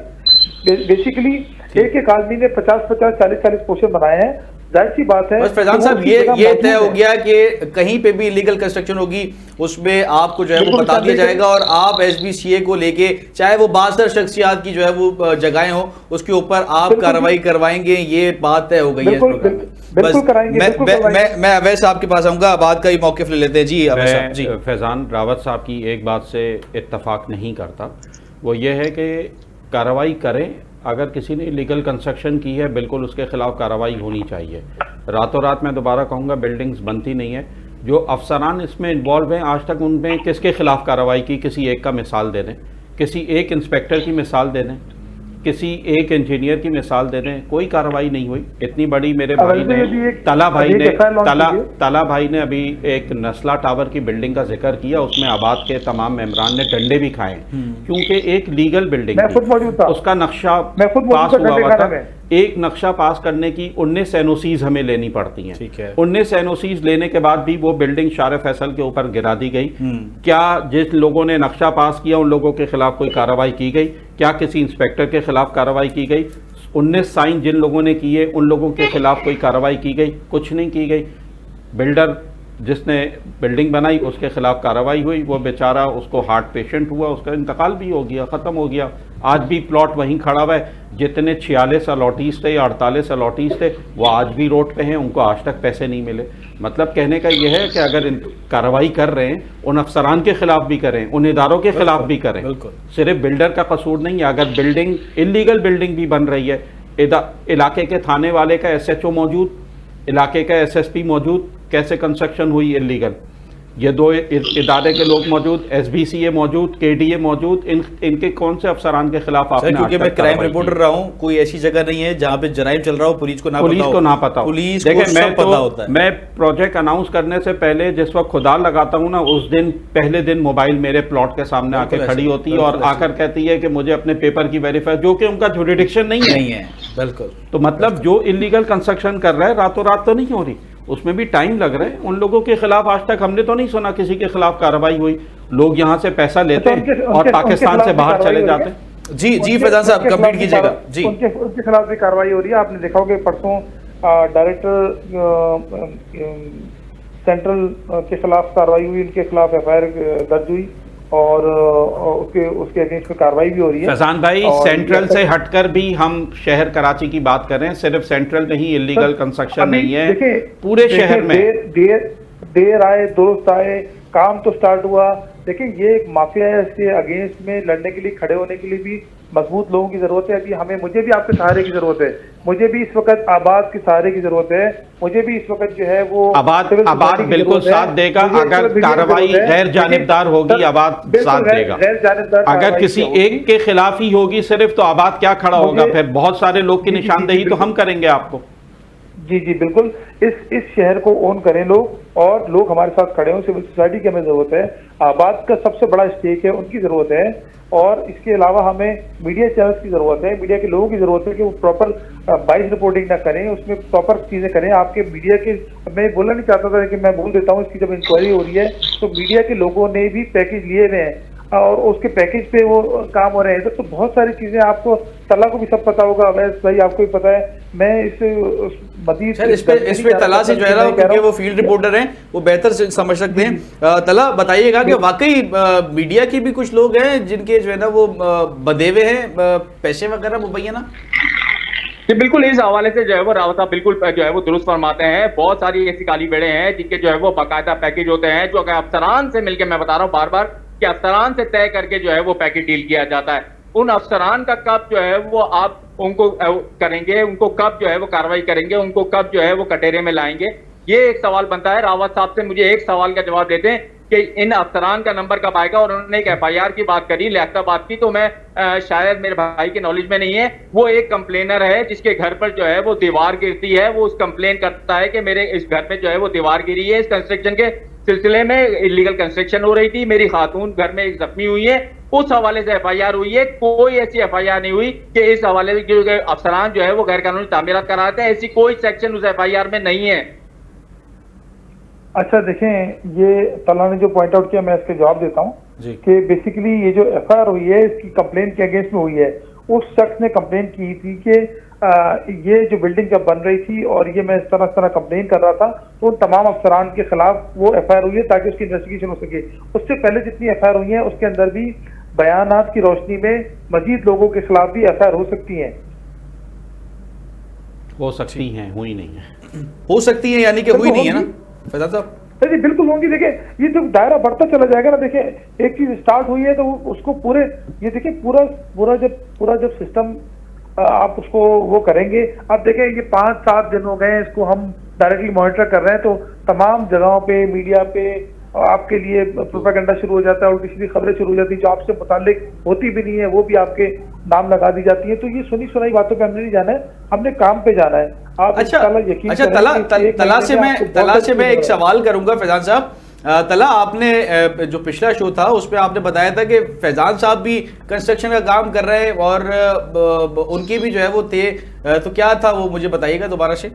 बेसिकली एक आदमी ने 50-50, 40-40 पोर्शन बनाए हैं, जाहिर सी बात है। बस फैजान साहब, ये तय हो गया कि कहीं पे भी इलीगल कंस्ट्रक्शन होगी उसमें आपको जो है वो बता दिया जाएगा, और आप एसबीसीए को लेके, चाहे वो 62 शख्सियात की जो है वो जगहें हो, उसके ऊपर आप कार्रवाई करवाएंगे, ये बात तय हो गई है इस प्रोग्राम में। बस मैं अवैध साहब के पास आऊंगा, बात का ही मौकिफ ले लेते हैं। जी अवैध साहब। जी, फैजान रावत साहब की एक बात से इत्तफाक नहीं करता, वो ये है कि कार्रवाई करें, अगर किसी ने इलीगल कंस्ट्रक्शन की है बिल्कुल उसके खिलाफ कार्रवाई होनी चाहिए। रातों रात मैं दोबारा कहूँगा बिल्डिंग्स बनती नहीं है। जो अफसरान इसमें इन्वॉल्व हैं आज तक उनमें किसके खिलाफ कार्रवाई की, किसी एक का मिसाल दे दें, किसी एक इंस्पेक्टर की मिसाल दे दें, किसी एक इंजीनियर की मिसाल दे दें, कोई कार्रवाई नहीं हुई। इतनी बड़ी मेरे भाई ने तला भाई ने अभी एक नस्ला टावर की बिल्डिंग का जिक्र किया, उसमें आबाद के तमाम मेंबरान ने डंडे भी खाए, क्योंकि एक लीगल बिल्डिंग थी, उसका नक्शा पास हुआ हुआ था। एक नक्शा पास करने की 19 एनओसीज हमें लेनी पड़ती हैं। ठीक है। 19 एनओसीज लेने के बाद भी वो बिल्डिंग शार फैसल के ऊपर गिरा दी गई। क्या जिस लोगों ने नक्शा पास किया उन लोगों के खिलाफ कोई कार्रवाई की गई? क्या किसी इंस्पेक्टर के खिलाफ कार्रवाई की गई? 19 साइन जिन लोगों ने किए उन लोगों के खिलाफ कोई कार्रवाई की गई? कुछ नहीं की गई। बिल्डर जिसने बिल्डिंग बनाई उसके खिलाफ कार्रवाई हुई, वो बेचारा, उसको हार्ट पेशेंट हुआ, उसका इंतकाल भी हो गया, ख़त्म हो गया। आज भी प्लॉट वहीं खड़ा हुआ है। जितने 46 अलॉटीज थे या 48 अलॉटीज थे वो आज भी रोड पे हैं, उनको आज तक पैसे नहीं मिले। मतलब कहने का यह है कि अगर कार्रवाई कर रहे हैं उन अफसरान के खिलाफ भी करें, उन इदारों के खिलाफ भी करें, सिर्फ बिल्डर का कसूर नहीं है। अगर बिल्डिंग इलीगल बिल्डिंग भी बन रही है, इलाके के थाने वाले का SHO मौजूद, इलाके का SSP मौजूद, कैसे कंस्ट्रक्शन हुई इलीगल, ये 2 इदारे के लोग मौजूद, SBCA मौजूद, KDA मौजूद, इनके कौन से अफसरान के खिलाफ आपने? क्योंकि मैं क्राइम रिपोर्टर रहा हूँ, कोई ऐसी जगह नहीं है जहाँ पे जराइम चल रहा हो पुलिस को ना पता हो। पुलिस को सब पता होता है। मैं प्रोजेक्ट अनाउंस करने से पहले जिस वक्त खुदा लगाता हूँ ना, उस दिन पहले दिन मोबाइल मेरे प्लॉट के सामने आके खड़ी होती है और आकर कहती है कि मुझे अपने पेपर की वेरीफाई, जो कि उनका जुरिडिक्शन नहीं है। बिल्कुल। तो मतलब जो इलीगल कंस्ट्रक्शन कर रहा है रातों रात तो नहीं हो रही, उसमें भी टाइम लग रहा है। उन लोगों के खिलाफ आज तक हमने तो नहीं सुना किसी के खिलाफ कार्रवाई हुई। लोग यहाँ से पैसा लेते हैं और पाकिस्तान से बाहर चले जाते हैं। जी फैजान साहब कंप्लीट कीजिएगा। जी, उनके खिलाफ भी कार्रवाई हो रही है। आपने देखा होगा परसों डायरेक्टर सेंट्रल के खिलाफ कार्रवाई हुई, उनके खिलाफ FIR दर्ज हुई और उसके अगेंस्ट में कार्रवाई भी हो रही है। फैजान भाई, सेंट्रल से हटकर भी हम शहर कराची की बात कर रहे हैं, सिर्फ सेंट्रल नहीं, इलीगल कंस्ट्रक्शन नहीं है पूरे शहर में। देर आए दुरुस्त आए, काम तो स्टार्ट हुआ। देखिए ये एक माफिया है, इसके अगेंस्ट में लड़ने के लिए, खड़े होने के लिए भी मजबूत लोगों की जरूरत है। अभी हमें, मुझे भी आपके सहारे की जरूरत है, मुझे भी इस वक्त आबाद के सहारे की जरूरत है, मुझे भी इस वक्त जो है वो आबाद बिल्कुल साथ देगा। अगर कार्रवाई गैर जानिबदार होगी आबाद साथ देगा, अगर किसी एक के खिलाफ ही होगी सिर्फ तो आबाद क्या खड़ा होगा, फिर बहुत सारे लोग की निशानदेही तो हम करेंगे आपको। जी जी बिल्कुल, इस शहर को ओन करें लोग, और लोग हमारे साथ खड़े हों। सिविल सोसाइटी की हमें जरूरत है, आबाद का सबसे बड़ा स्टेक है, उनकी जरूरत है, और इसके अलावा हमें मीडिया चैनल्स की जरूरत है, मीडिया के लोगों की जरूरत है कि वो प्रॉपर बाइस रिपोर्टिंग ना करें, उसमें प्रॉपर चीजें करें। आपके मीडिया के, मैं बोलना नहीं चाहता था लेकिन मैं बोल देता हूँ, इसकी जब इंक्वायरी हो रही है तो मीडिया के लोगों ने भी पैकेज लिए हुए हैं और उसके पैकेज पे वो काम हो रहे हैं। तो बहुत सारी चीजें आपको, तला को भी सब पता होगा, अवैस भाई आपको भी पता है। मैं मजीद इस पे तला से जो है ना, क्योंकि वो फील्ड रिपोर्टर हैं, वो बेहतर से समझ सकते हैं। तला बताइएगा कि वाकई मीडिया के भी कुछ लोग हैं जिनके जो है ना वो बंधे हुए हैं, पैसे वगैरह मुबैया ना। बिल्कुल, इस हवाले से जो है वो रावत साहब बिल्कुल जो है वो दुरुस्त फरमाते हैं। बहुत सारी ऐसी काली बेड़े हैं जिनके जो है वो बाकायदा पैकेज होते हैं, जो अगर अफसरान से मिलकर, मैं बता रहा हूँ बार बार कि अफसरान से तय करके जो है वो पैकेज डील किया जाता है। उन अफसरान का कब जो है वो आप उनको करेंगे, उनको कब जो है वो कार्रवाई करेंगे, उनको कब जो है वो कटेरे में लाएंगे, ये एक सवाल बनता है। रावत साहब से मुझे एक सवाल का जवाब देते हैं कि इन अफसरान का नंबर कब आएगा, और उन्होंने एक FIR की बात करी, लियाकताबाद की, तो मैं शायद मेरे भाई के नॉलेज में नहीं है। वो एक कंप्लेनर है जिसके घर पर जो है वो दीवार गिरती है, वो उस कंप्लेन करता है कि मेरे इस घर में जो है वो दीवार गिरी है, इस कंस्ट्रक्शन के सिलसिले में इलीगल कंस्ट्रक्शन हो रही थी, मेरी खातून घर में एक जख्मी हुई है, उस हवाले से FIR हुई है। कोई ऐसी FIR नहीं हुई कि इस हवाले से अफसरान जो है वो गैर कानूनी तामीरात कराते हैं, ऐसी कोई सेक्शन उस FIR में नहीं है। अच्छा देखें, ये तला ने जो पॉइंट आउट किया, मैं इसके जवाब देता हूँ कि बेसिकली ये जो FIR हुई है इसकी कंप्लेन के अगेंस्ट में हुई है। उस शख्स ने कंप्लेन की थी कि ये जो बिल्डिंग जब बन रही थी और ये मैं इस तरह कंप्लेन कर रहा था, तो उन तमाम अफसरान के खिलाफ वो FIR हुई है ताकि उसकी इन्वेस्टिगेशन हो सके। उससे पहले जितनी FIR हुई है उसके अंदर भी बयानात की रोशनी में मजीद लोगों के खिलाफ भी FIR हो सकती हैं। हो सकती हैं, हुई नहीं है। हो सकती है यानी कि हुई नहीं है ना फैजान साहब? जी बिल्कुल होंगी। देखिए ये जब दायरा बढ़ता चला जाएगा ना, देखिए एक चीज स्टार्ट हुई है तो उसको पूरे, ये देखिए पूरा जब सिस्टम आप उसको वो करेंगे। आप देखें ये 5-7 दिन हो गए इसको हम डायरेक्टली मॉनिटर कर रहे हैं, तो तमाम जगहों पे मीडिया पे आपके लिए प्रोपेगेंडा शुरू हो जाता है, उल्टी सीधी खबरें शुरू हो जाती है जो आपसे मुताल्लिक होती भी नहीं है, वो भी आपके नाम लगा दी जाती है। तो ये सुनी सुनाई बातों पे हमने नहीं जाना है, हमने काम पे जाना है। आप तला से मैं एक सवाल करूंगा फैजान साहब। तला, आपने जो पिछला शो था उसमें आपने बताया था कि फैजान साहब भी कंस्ट्रक्शन का काम कर रहे हैं और उनकी भी जो है वो थे, तो क्या था वो मुझे बताइएगा दोबारा से।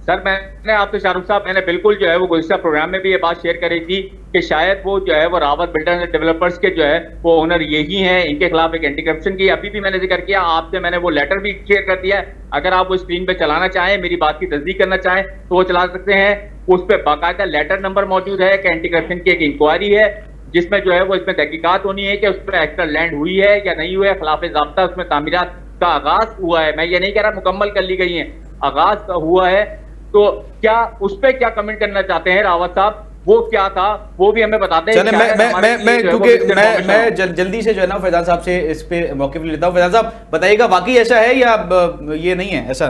सर मैंने आपसे शाहरुख साहब, मैंने बिल्कुल जो है वो गुज़श्ता प्रोग्राम में भी ये बात शेयर करी थी कि शायद वो जो है वो रावत बिल्डर्स एंड डेवलपर्स के जो है वो ओनर यही हैं, इनके खिलाफ एक एंटी करप्शन की अभी भी मैंने जिक्र किया आपसे, मैंने वो लेटर भी शेयर कर दिया है। अगर आप वो स्क्रीन पे चलाना चाहें, मेरी बात की तस्दीक करना चाहें तो वो चला सकते हैं। उस पर बाकायदा लेटर नंबर मौजूद है कि एंटी करप्शन की एक इंक्वायरी है जिसमें जो है वो इसमें तहकीकात होनी है कि उस पर एक्स्ट्रा लैंड हुई है या नहीं हुई है, खिलाफ ज़ाब्ता उसमें तामीरात का आगाज हुआ है। मैं ये नहीं कह रहा मुकम्मल कर ली गई है, आगाज हुआ है। तो क्या उस पर क्या कमेंट करना चाहते हैं रावत साहब, वो क्या था वो भी हमें बताते हैं। क्योंकि मैं जल्दी से जो है ना फैजान साहब से इस पे मौके पे लेता हूँ। फैजान साहब बताइएगा, वाकई ऐसा है या ये नहीं है ऐसा?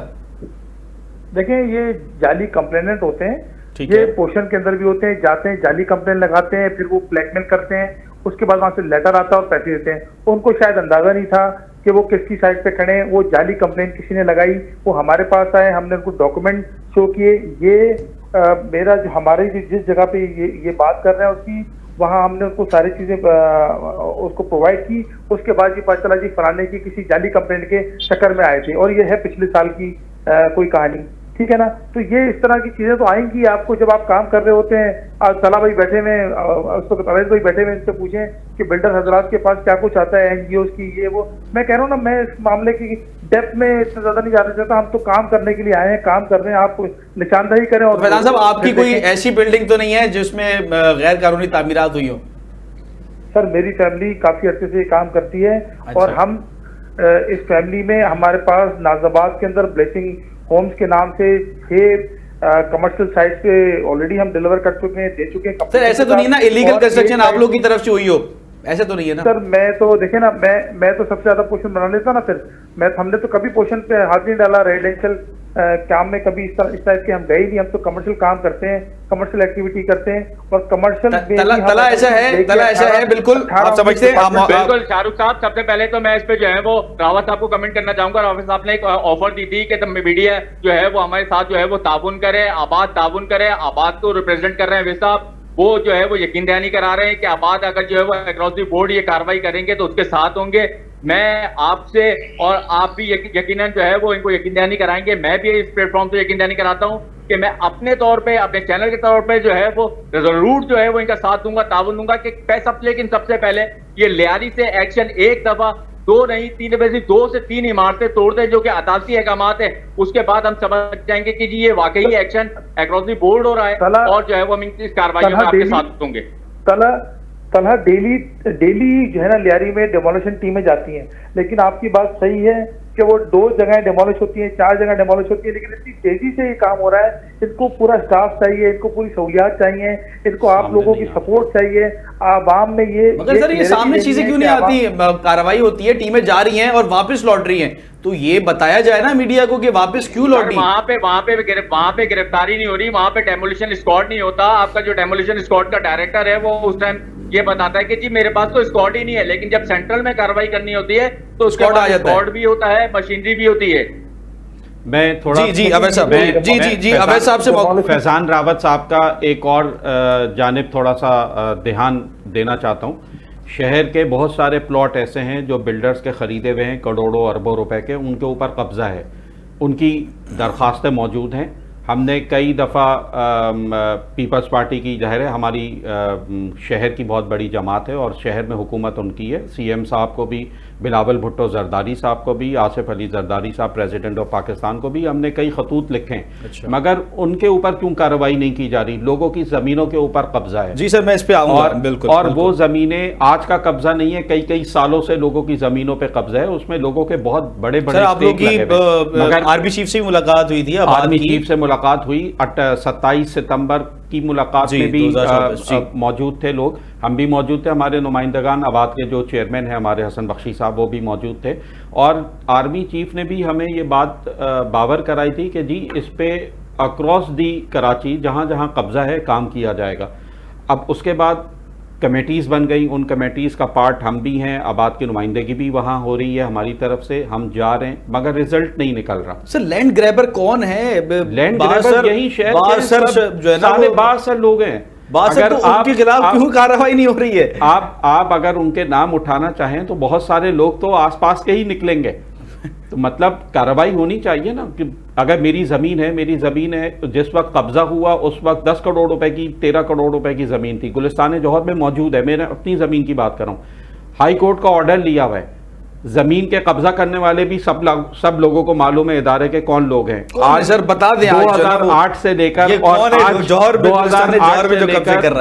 देखें ये जाली कंप्लेनेंट होते हैं, ये पोर्शन के अंदर भी होते हैं, जाते हैं जाली कंप्लेन लगाते हैं, फिर वो ब्लैकमेल करते हैं, उसके बाद वहां से लेटर आता है और पैसे देते हैं। तो उनको शायद अंदाजा नहीं था कि वो किसकी साइड पे खड़े हैं। वो जाली कंप्लेन किसी ने लगाई, वो हमारे पास आए, हमने उनको डॉक्यूमेंट शो किए। ये मेरा जो हमारे जिस जगह पे ये बात कर रहे हैं उसकी, वहाँ हमने उनको सारी चीजें उसको प्रोवाइड की। उसके बाद ये पता चला जी फलाने की किसी जाली कंप्लेन के चक्कर में आए थे, और ये है पिछले साल की कोई कहानी, ठीक है ना। तो ये इस तरह की चीजें तो आएंगी आपको जब आप काम कर रहे होते हैं। तला भाई बैठे हुए, अवैध भाई बैठे हुए, इनसे पूछें कि बिल्डर हजरात के पास क्या कुछ आता है, NGOs की ये वो। मैं कह रहा हूँ ना, मैं इस मामले की डेप्थ में इतना ज्यादा नहीं जाना चाहता। हम तो काम करने के लिए आए हैं, काम कर रहे हैं, आप निशानदही करें। और फैजान साहब, आपकी कोई ऐसी बिल्डिंग तो नहीं है जिसमें गैर कानूनी तामीरात हुई हो? सर मेरी फैमिली काफी अर्से से काम करती है। अच्छा। और हम इस फैमिली में हमारे पास नाजाबाद के अंदर ब्लेसिंग होम्स के नाम से 6 कमर्शियल साइट पे ऑलरेडी हम डिलीवर कर चुके हैं, दे चुके हैं। सर ऐसा तो नहीं ना इलीगल कंस्ट्रक्शन आप लोग की तरफ से हुई हो? ऐसे तो नहीं है ना सर? मैं तो देखे ना, मैं तो सबसे ज्यादा पोर्शन बना लेता ना फिर। हमने तो कभी पोर्शन पे हाथ नहीं डाला, रेजिडेंशियल काम में कभी इस टाइप के हम गए ही नहीं। हम तो कमर्शियल काम करते हैं, कमर्शियल एक्टिविटी करते हैं, और कमर्शियल तला ऐसा है बिल्कुल, आप समझते हैं। बिल्कुल शाहरुख साहब, सबसे पहले तो मैं इस पे जो है वो रावत साहब को कमेंट करना चाहूंगा। रावत साहब ने एक ऑफर दी थी कि मीडिया जो है वो हमारे साथ जो है वो ताउन करे, आबाद ताउन करे। आबाद को रिप्रेजेंट कर रहे हैं वे साहब, वो जो है वो यकीन दहानी करा रहे हैं कि आबाद अगर जो है वो अक्रॉस द बोर्ड ये कार्रवाई करेंगे तो उसके साथ होंगे। मैं आपसे और आप भी यकीनन जो है वो इनको यकीन दहानी कराएंगे। मैं भी इस प्लेटफॉर्म से यकीन दहानी कराता हूं कि मैं अपने तौर पे, अपने चैनल के तौर पे जो है वो जरूर जो है वो इनका साथ दूंगा, ताउन दूंगा कि लेकिन सबसे पहले ये लियारी से एक्शन एक दफा, दो नहीं तीन, वैसे 2 से 3 इमारतें तोड़ दे जो कि अदालती अहकामात है। उसके बाद हम समझ जाएंगे कि जी ये वाकई एक्शन अक्रॉस द बोर्ड हो रहा है और जो है वो हम इस कार्रवाई में आपके साथ दूंगे। तलहा डेली जो है ना लियारी में डेमोलिशन टीमें जाती हैं, लेकिन आपकी बात सही है कि वो 2 जगह डेमोलिश होती हैं, 4 जगह डेमोलिश होती है, लेकिन इतनी तेजी से ये काम हो रहा है। इनको पूरा स्टाफ चाहिए, इनको पूरी सहूलियात चाहिए, इनको आप लोगों की सपोर्ट चाहिए, आवाम में ये। मगर सर ये सामने चीजें क्यों नहीं आती? कार्रवाई होती है, टीमें जा रही हैं और वापस लौट रही हैं, तो ये बताया जाए ना मीडिया को कि वापस क्यों लौटी। वहां पे गिरफ्तारी नहीं हो रही, वहां पे डेमोलिशन स्क्वाड नहीं होता। आपका जो डेमोलिशन स्क्वाड का डायरेक्टर है वो उस टाइम ये बताता है कि जी मेरे पास तो स्क्वाड ही नहीं है, लेकिन जब सेंट्रल में कार्रवाई करनी होती है तो स्क्वाड आ जाता है, स्क्वाड भी होता है, मशीनरी भी होती है। मैं थोड़ा जी अवैध साहब, जी अवैध साहब से फैजान रावत साहब का एक और जानिब थोड़ा सा ध्यान देना चाहता हूँ। शहर के बहुत सारे प्लॉट ऐसे हैं जो बिल्डर्स के खरीदे हुए हैं, करोड़ों अरबों रुपए के, उनके ऊपर कब्जा है, उनकी दरखास्तें मौजूद हैं। हमने कई दफ़ा पीपल्स पार्टी की, जाहिर है हमारी शहर की बहुत बड़ी जमात है और शहर में हुकूमत उनकी है, सीएम साहब को भी, बिलावल भुट्टो जरदारी साहब को भी, आसिफ अली जरदारी साहब प्रेसिडेंट ऑफ पाकिस्तान को भी हमने कई खतूत लिखे हैं। अच्छा। मगर उनके ऊपर क्यों कार्रवाई नहीं की जा रही? लोगों की ज़मीनों के ऊपर कब्जा है। जी सर मैं इस पे आऊंगा। बिल्कुल, और वो ज़मीनें आज का कब्जा नहीं है, कई सालों से लोगों की ज़मीनों पे कब्जा है, उसमें लोगों के बहुत बड़े आप लोगों की आर्मी चीफ से मुलाकात हुई थी, आर्मी चीफ से मुलाकात हुई 27 सितंबर की मुलाकात में भी मौजूद थे लोग, हम भी मौजूद थे, हमारे नुमाइंदगान आबाद के जो चेयरमैन हैं हमारे हसन बख्शी साहब वो भी मौजूद थे, और आर्मी चीफ ने भी हमें ये बात बावर कराई थी कि जी इस पे अक्रॉस दी कराची जहाँ जहाँ कब्जा है काम किया जाएगा। अब उसके बाद कमेटीज़ बन गई, उन कमेटीज़ का पार्ट हम भी हैं, आबाद की नुमाइंदगी भी वहाँ हो रही है हमारी तरफ से, हम जा रहे हैं, मगर रिजल्ट नहीं निकल रहा। सर लैंड ग्रैबर कौन है? लैंड ग्रैबर यही शहर जो है ना, साढ़े 62 लोग हैं। अगर तो उनके खिलाफ क्यों कार्रवाई नहीं हो रही है? आप अगर उनके नाम उठाना चाहें तो बहुत सारे लोग तो आसपास के ही निकलेंगे, तो मतलब कार्रवाई होनी चाहिए ना कि अगर मेरी ज़मीन है, तो जिस वक्त कब्जा हुआ उस वक्त 10 करोड़ रुपए की, 13 करोड़ रुपए की ज़मीन थी, गुलिस्तान जौहर में मौजूद है, मैंने अपनी ज़मीन की बात कर रहा हूँ, हाई कोर्ट का ऑर्डर लिया हुआ है, ज़मीन के कब्जा करने वाले भी सब लोगों को मालूम है इदारे के कौन लोग हैं। आज सर बता दें, 2008 से लेकर और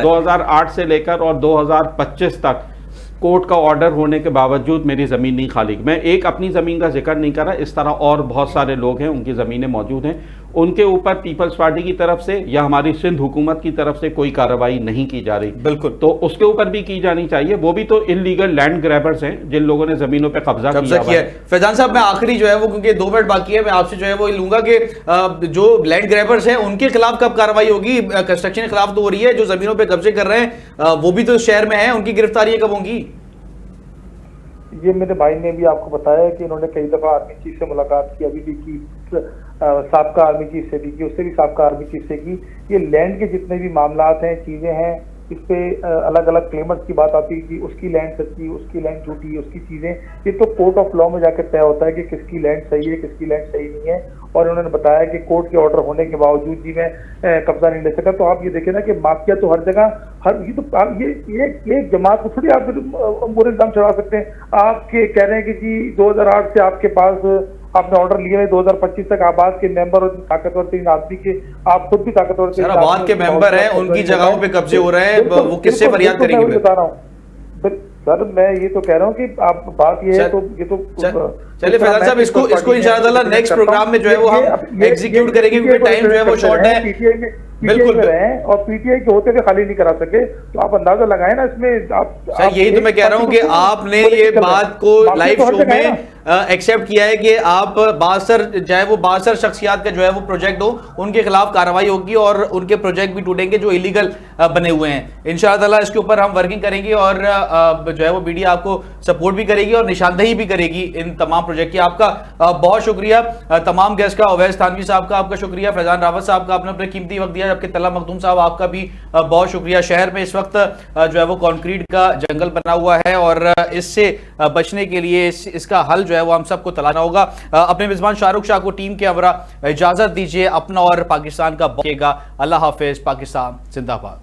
2008 से लेकर और 2025 तक कोर्ट का ऑर्डर होने के बावजूद मेरी ज़मीन नहीं खाली। मैं एक अपनी ज़मीन का जिक्र नहीं कर रहा, इस तरह और बहुत सारे लोग हैं उनकी ज़मीनें मौजूद हैं, उनके ऊपर पीपल्स पार्टी की तरफ से या हमारी सिंध हुकूमत की तरफ से कोई कार्रवाई नहीं की जा रही। बिल्कुल, तो उसके ऊपर भी की जानी चाहिए। वो भी तो इलीगल लैंड ग्रैबर्स हैं जिन लोगों ने ज़मीनों पर कब्जा किया है। फैजान साहब मैं आखिरी जो है वो, क्योंकि 2 मिनट बाकी है, मैं आपसे जो है वो लूंगा कि जो लैंड ग्रैबर्स हैं उनके खिलाफ कब कार्रवाई होगी? कंस्ट्रक्शन के खिलाफ तो हो रही है, जो जमीनों पर कब्जे कर रहे हैं वो भी तो शहर में है, उनकी गिरफ्तारी कब होंगी? ये मेरे भाई ने भी आपको बताया कि इन्होंने कई दफा आर्मी चीफ से मुलाकात की, अभी भी की, साबका आर्मी चीफ से भी की, उससे भी साबका आर्मी चीफ से की। ये लैंड के जितने भी मामलात हैं, चीजें हैं, इस पे अलग अलग क्लेमर्स की बात आती है कि उसकी लैंड सच्ची, उसकी लैंड झूठी, उसकी चीजें, ये तो कोर्ट ऑफ लॉ में जाकर तय होता है कि किसकी लैंड सही है, किसकी लैंड सही नहीं है। और उन्होंने बताया कि कोर्ट के ऑर्डर होने के बावजूद भी मैं कब्जा नहीं ले सका। तो आप ये देखें ना कि माफिया तो हर जगह, ये तो ये जमात को थोड़ी आप पूरे इल्जाम चढ़ा सकते हैं। आपके कह रहे हैं कि जी 2008 से आपके पास आपने ऑर्डर लिए हैं, 2025 तक आबाद के मेंबर और ताकतवर 3 आदमी के, आप खुद भी ताकतवर थे, आबाद के मेंबर हैं, उनकी जगहों पे कब्जे हो रहे हैं, वो किससे फरियाद करेंगे? मैं बता रहा हूँ सर, मैं ये तो कह रहा हूँ कि आप बात ये है, तो ये तो चलिए फैजान साहब इसको इंशाअल्लाह नेक्स्ट प्रोग्राम में जो है वो हम एग्जीक्यूट करेंगे, क्योंकि टाइम जो है वो शॉर्ट है। पीटीआई में रहे और पीटीआई के होते हुए खाली नहीं करा सके, तो आप अंदाजा लगाए ना इसमें। आप सर यही तो मैं कह रहा हूं कि आपने ये बात को लाइव शो में एक्सेप्ट किया है कि आप 62 चाहे वो 62 शख्सियात का जो है वो प्रोजेक्ट हो, उनके खिलाफ कार्रवाई होगी और उनके प्रोजेक्ट भी टूटेंगे जो इलीगल बने हुए हैं। इंशाअल्लाह ताला इसके ऊपर हम वर्किंग करेंगे और जो है वो मीडिया आपको सपोर्ट भी करेगी और निशानदेही भी करेगी इन तमाम प्रोजेक्ट की। आपका बहुत शुक्रिया तमाम गेस्ट का, अवैस थानवी साहब का आपका शुक्रिया, फैजान रावत साहब का आपने अपने कीमती वक्त दिया, जबकि तल्ला मखदूम साहब आपका भी बहुत शुक्रिया। शहर में इस वक्त जो है वो कंक्रीट का जंगल बना हुआ है और इससे बचने के लिए इसका हल जो है वो हम सबको तलाशना होगा। अपने मेजबान शाहरुख शाह को टीम के हमरा इजाजत दीजिए, अपना और पाकिस्तान का बचेगा। अल्लाह हाफिज, पाकिस्तान जिंदाबाद।